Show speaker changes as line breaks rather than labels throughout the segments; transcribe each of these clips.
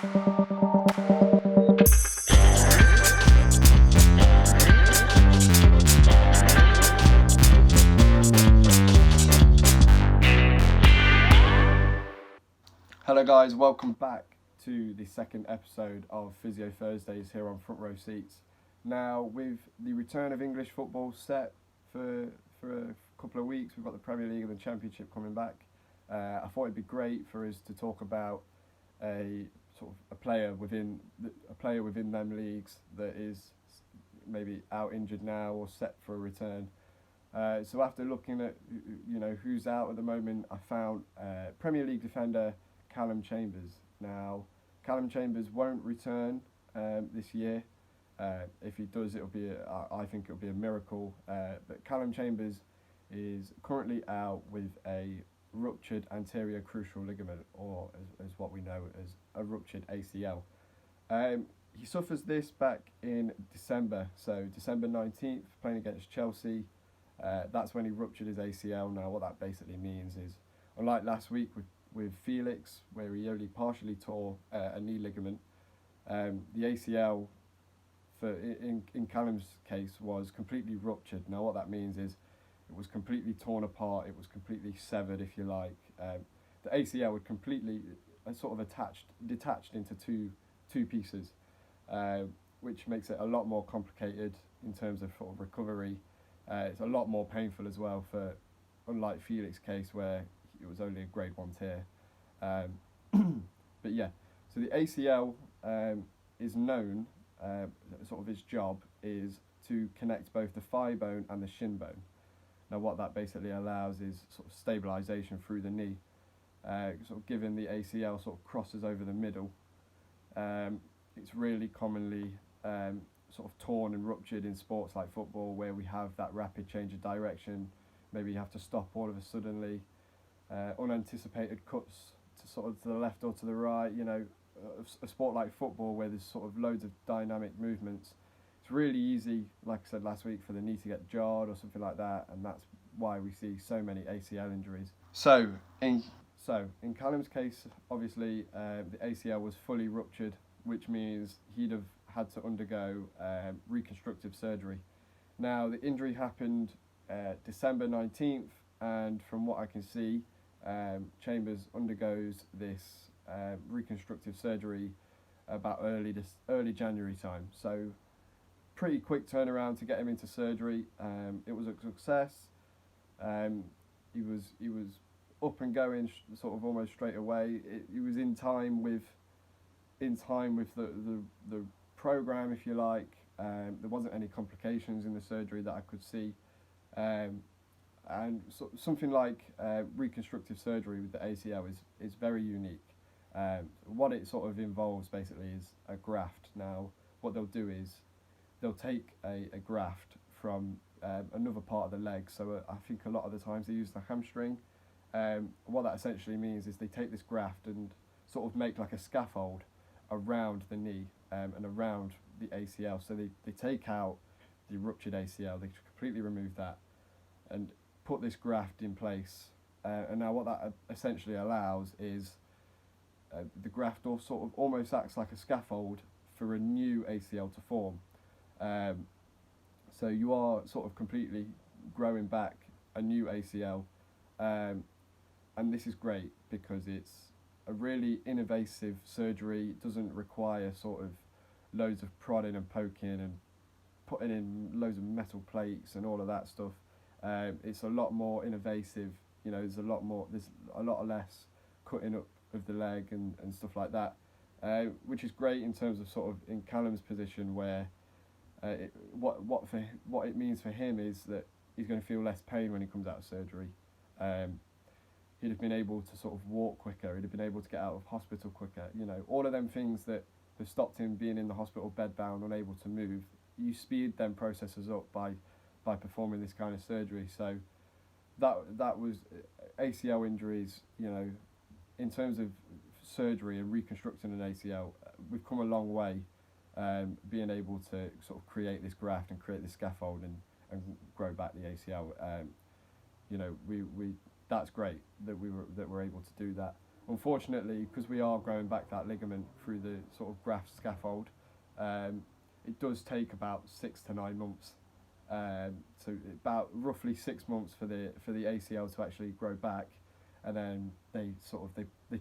Hello guys, welcome back to the second episode of Physio Thursdays here on Front Row Seats. Now, with the return of English football set for a couple of weeks, we've got the Premier League and the Championship coming back. I thought it'd be great for us to talk about a player within them leagues that is maybe out injured now or set for a return. So after looking at who's out at the moment, I found Premier League defender Calum Chambers. Now, Calum Chambers won't return this year. If he does, I think it'll be a miracle. But Calum Chambers is currently out with a ruptured anterior cruciate ligament, or as what we know as a ruptured ACL. He suffers this back in December, so December 19th, playing against Chelsea. That's when he ruptured his ACL. Now, what that basically means is, unlike last week with Felix, where he only partially tore a knee ligament, the ACL in Calum's case was completely ruptured. Now what that means is it was completely torn apart, it was completely severed, if you like. The ACL would completely detached into two pieces, which makes it a lot more complicated in terms of sort of recovery. It's a lot more painful as well, unlike Felix's case where it was only a grade 1 tear. But yeah, so the ACL is known, sort of its job is to connect both the thigh bone and the shin bone. Now what that basically allows is sort of stabilisation through the knee. Sort of given the ACL sort of crosses over the middle, it's really commonly sort of torn and ruptured in sports like football, where we have that rapid change of direction. Maybe you have to stop all of a suddenly. Unanticipated cuts to the left or to the right. A sport like football where there's sort of loads of dynamic movements, it's really easy, like I said last week, for the knee to get jarred or something like that, and that's why we see so many ACL injuries. So in Calum's case, obviously the ACL was fully ruptured, which means he'd have had to undergo reconstructive surgery. Now the injury happened December 19th, and from what I can see, Chambers undergoes this reconstructive surgery about early January time. So pretty quick turnaround to get him into surgery. It was a success. He was up and going sort of almost straight away. He was in time with the program, if you like. There wasn't any complications in the surgery that I could see. And something like reconstructive surgery with the ACL is very unique. What it sort of involves basically is a graft. Now, what they'll do is they'll take a graft from another part of the leg. So I think a lot of the times they use the hamstring. What that essentially means is they take this graft and sort of make like a scaffold around the knee and around the ACL. So they take out the ruptured ACL, they completely remove that and put this graft in place, and now what that essentially allows is the graft almost acts like a scaffold for a new ACL to form. So you are sort of completely growing back a new ACL, and this is great because it's a really invasive surgery. It doesn't require sort of loads of prodding and poking and putting in loads of metal plates and all of that stuff. It's a lot more invasive. There's a lot less cutting up of the leg and stuff like that, which is great in terms of sort of in Calum's position, where what it means for him is that he's going to feel less pain when he comes out of surgery. He'd have been able to sort of walk quicker. He'd have been able to get out of hospital quicker. All of them things that have stopped him being in the hospital bedbound, unable to move. You speed them processes up by performing this kind of surgery. So that was ACL injuries. In terms of surgery and reconstructing an ACL, we've come a long way, being able to sort of create this graft and create this scaffold and grow back the ACL. We that's great that we're able to do that. Unfortunately, because we are growing back that ligament through the sort of graft scaffold, it does take about 6 to 9 months. So about roughly 6 months for the ACL to actually grow back, and then they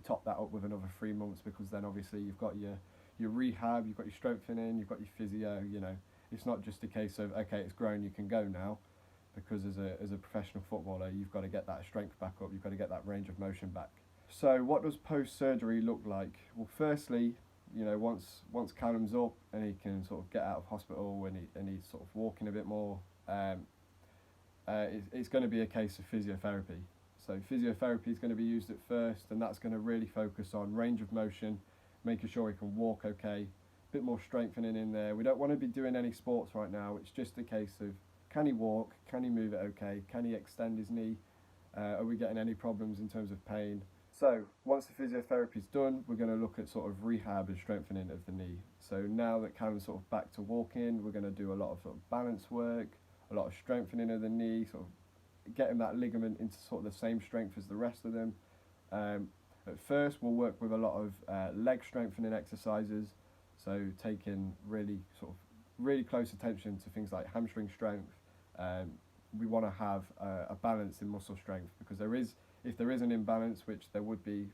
top that up with another 3 months, because then obviously you've got your rehab, you've got your strengthening, you've got your physio. You know, it's not just a case of, okay, it's grown, you can go now, because as a professional footballer, you've got to get that strength back up, you've got to get that range of motion back. So what does post-surgery look like? Well, firstly, you know, once Calum's up and he can sort of get out of hospital and he's sort of walking a bit more, it's going to be a case of physiotherapy. So physiotherapy is going to be used at first, and that's going to really focus on range of motion, making sure he can walk okay, a bit more strengthening in there. We don't want to be doing any sports right now. It's just a case of, can he walk, can he move it okay, can he extend his knee, are we getting any problems in terms of pain? So once the physiotherapy is done, we're going to look at sort of rehab and strengthening of the knee. So now that Calum's sort of back to walking, we're going to do a lot of sort of balance work, a lot of strengthening of the knee, sort of getting that ligament into sort of the same strength as the rest of them. At first, we'll work with a lot of leg strengthening exercises, so taking really close attention to things like hamstring strength. We want to have a balance in muscle strength, because if there is an imbalance, which there would be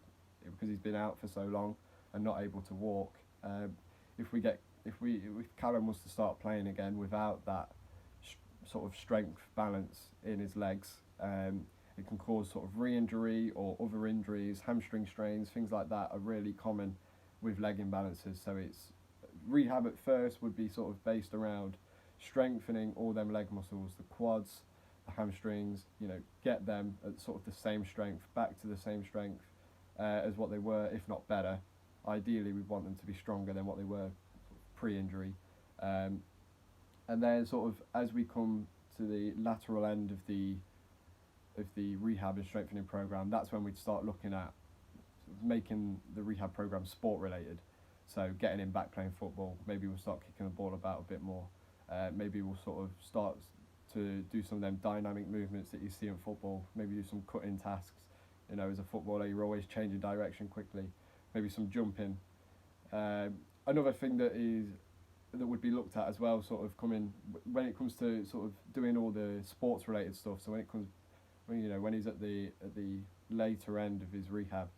because he's been out for so long and not able to walk, if Calum was to start playing again without that sort of strength balance in his legs, it can cause sort of re-injury or other injuries. Hamstring strains, things like that, are really common with leg imbalances. So it's rehab at first would be sort of based around strengthening all them leg muscles, the quads, the hamstrings, you know, get them at sort of the same strength, back to the same strength as what they were, if not better. Ideally, we want them to be stronger than what they were pre-injury. And then sort of as we come to the lateral end of the rehab and strengthening program, that's when we'd start looking at making the rehab program sport related. So getting him back playing football. Maybe we'll start kicking the ball about a bit more. Maybe we'll sort of start to do some of them dynamic movements that you see in football. Maybe do some cutting tasks. You know, as a footballer, you're always changing direction quickly. Maybe some jumping. Another thing that would be looked at as well, sort of when it comes to sort of doing all the sports related stuff. So when he's at the later end of his rehab,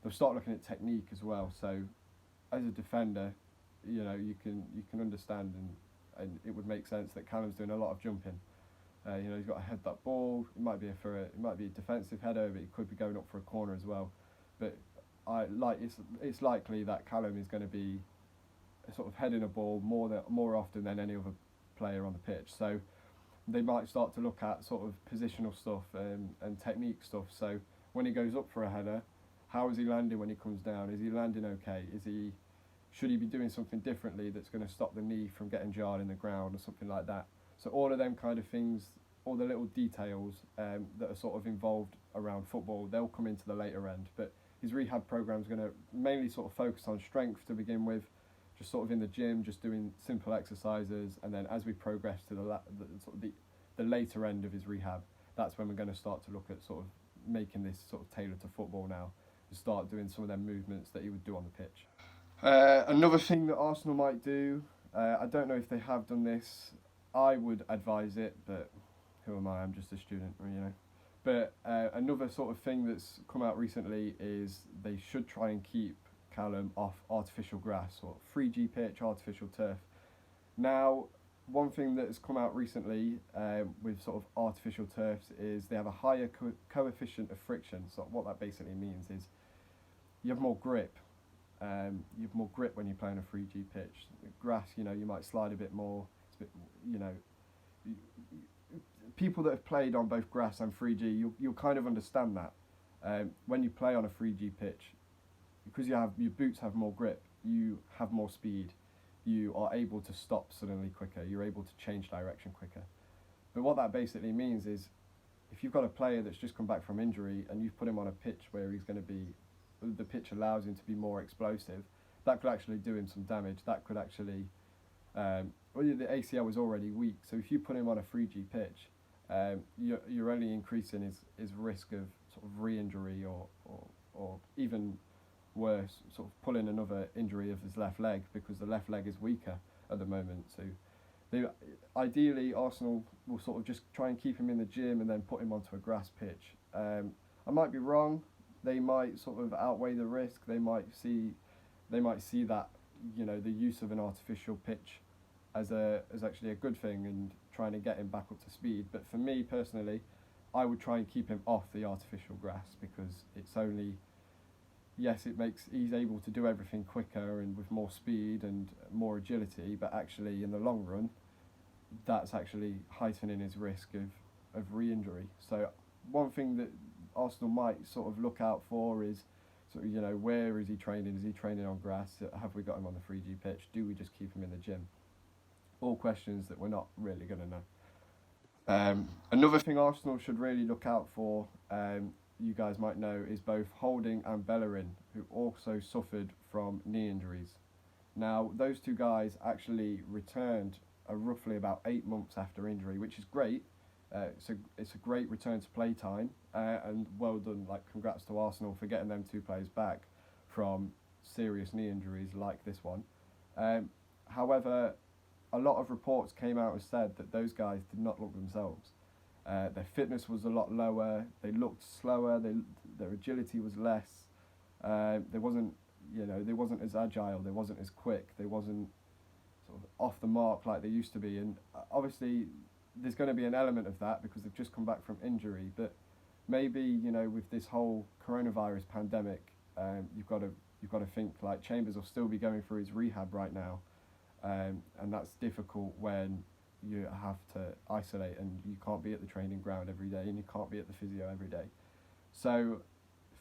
they'll start looking at technique as well. So as a defender, you know, you can understand and it would make sense that Calum's doing a lot of jumping. You know, he's got to head that ball. It might be a defensive header, but he could be going up for a corner as well. But it's likely that Calum is going to be sort of heading a ball more often than any other player on the pitch. So they might start to look at sort of positional stuff and technique stuff. So when he goes up for a header, how is he landing when he comes down? Is he landing okay? Should he be doing something differently that's going to stop the knee from getting jarred in the ground or something like that? So all of them kind of things, all the little details that are sort of involved around football, they'll come into the later end. But his rehab program is going to mainly sort of focus on strength to begin with, just sort of in the gym, just doing simple exercises. And then as we progress to the later end of his rehab, that's when we're going to start to look at sort of making this sort of tailored to football now, to start doing some of them movements that he would do on the pitch. Another thing that Arsenal might do, I don't know if they have done this, I would advise it, but who am I? I'm just a student, you know. But another sort of thing that's come out recently is they should try and keep Calum off artificial grass or 3G pitch, artificial turf. Now, one thing that has come out recently with sort of artificial turfs is they have a higher coefficient of friction. So what that basically means is you have more grip. You have more grip when you're playing a 3G pitch. Grass, you know, you might slide a bit more. It's a bit, you know, people that have played on both grass and 3G, you'll kind of understand that. When you play on a 3G pitch, because your boots have more grip, you have more speed. You are able to stop suddenly quicker. You're able to change direction quicker. But what that basically means is, if you've got a player that's just come back from injury and you've put him on a pitch where the pitch allows him to be more explosive, that could actually do him some damage. That could actually, the ACL was already weak, so if you put him on a 3G pitch, you're only increasing his risk of sort of re-injury or or even worse, sort of pulling another injury of his left leg, because the left leg is weaker at the moment. So ideally, Arsenal will sort of just try and keep him in the gym and then put him onto a grass pitch. I might be wrong. They might sort of outweigh the risk. They might see that, you know, the use of an artificial pitch as actually a good thing and trying to get him back up to speed. But for me personally, I would try and keep him off the artificial grass, because it's only, yes, he's able to do everything quicker and with more speed and more agility, but actually in the long run, that's actually heightening his risk of re-injury. So one thing that Arsenal might sort of look out for is, sort of, you know, where is he training? Is he training on grass? Have we got him on the 3G pitch? Do we just keep him in the gym? All questions that we're not really going to know. Another thing Arsenal should really look out for, you guys might know, is both Holding and Bellerin, who also suffered from knee injuries. Now, those two guys actually returned roughly about 8 months after injury, which is great. It's a great return to play time, and well done. Like, congrats to Arsenal for getting them two players back from serious knee injuries like this one. However, a lot of reports came out and said that those guys did not look themselves. Their fitness was a lot lower. They looked slower. Their agility was less. They wasn't as agile. They wasn't as quick. They wasn't sort of off the mark like they used to be. And obviously, there's going to be an element of that because they've just come back from injury. But maybe, you know, with this whole coronavirus pandemic, you've got to think, like, Chambers will still be going through his rehab right now, and that's difficult when you have to isolate and you can't be at the training ground every day and you can't be at the physio every day. So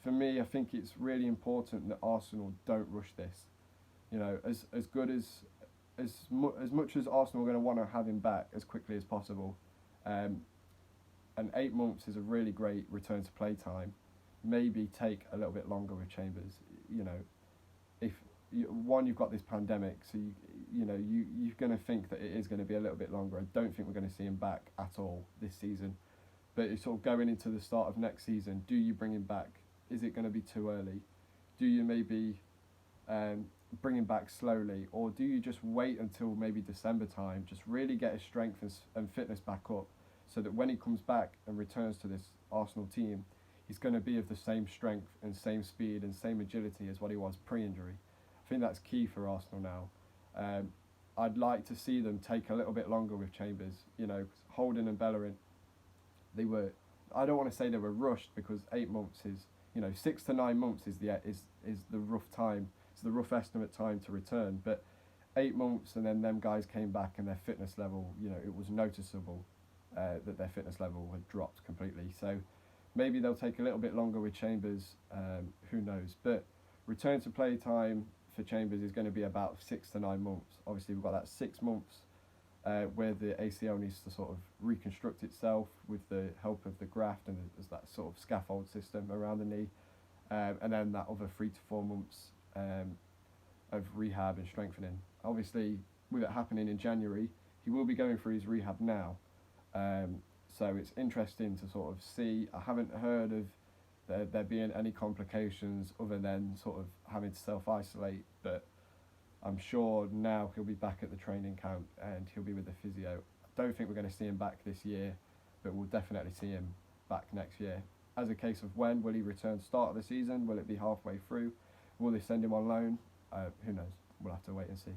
for me, I think it's really important that Arsenal don't rush this. You know, as much as Arsenal are going to want to have him back as quickly as possible, and 8 months is a really great return to play time. Maybe take a little bit longer with Chambers. You know, if you've got this pandemic, so you're going to think that it is going to be a little bit longer. I don't think we're going to see him back at all this season. But it's sort of going into the start of next season. Do you bring him back? Is it going to be too early? Do you maybe bring him back slowly, or do you just wait until maybe December time, just really get his strength and fitness back up, so that when he comes back and returns to this Arsenal team, he's going to be of the same strength and same speed and same agility as what he was pre-injury. I think that's key for Arsenal now. I'd like to see them take a little bit longer with Chambers. You know, Holding and Bellerin, I don't want to say they were rushed, because 8 months is, 6 to 9 months is the rough time. It's the rough estimate time to return. But 8 months, and then them guys came back and their fitness level, it was noticeable that their fitness level had dropped completely. So maybe they'll take a little bit longer with Chambers. Who knows? But return to play time for Chambers is going to be about 6 to 9 months. Obviously, we've got that 6 months where the ACL needs to sort of reconstruct itself with the help of the graft, and there's that sort of scaffold system around the knee, and then that other 3 to 4 months of rehab and strengthening. Obviously, with it happening in January, he will be going through his rehab now. So it's interesting to sort of see. I haven't heard of there being any complications other than sort of having to self-isolate, but I'm sure now he'll be back at the training camp and he'll be with the physio. I don't think we're going to see him back this year, but we'll definitely see him back next year. As a case of when, will he return start of the season? Will it be halfway through? Will they send him on loan? Who knows? We'll have to wait and see.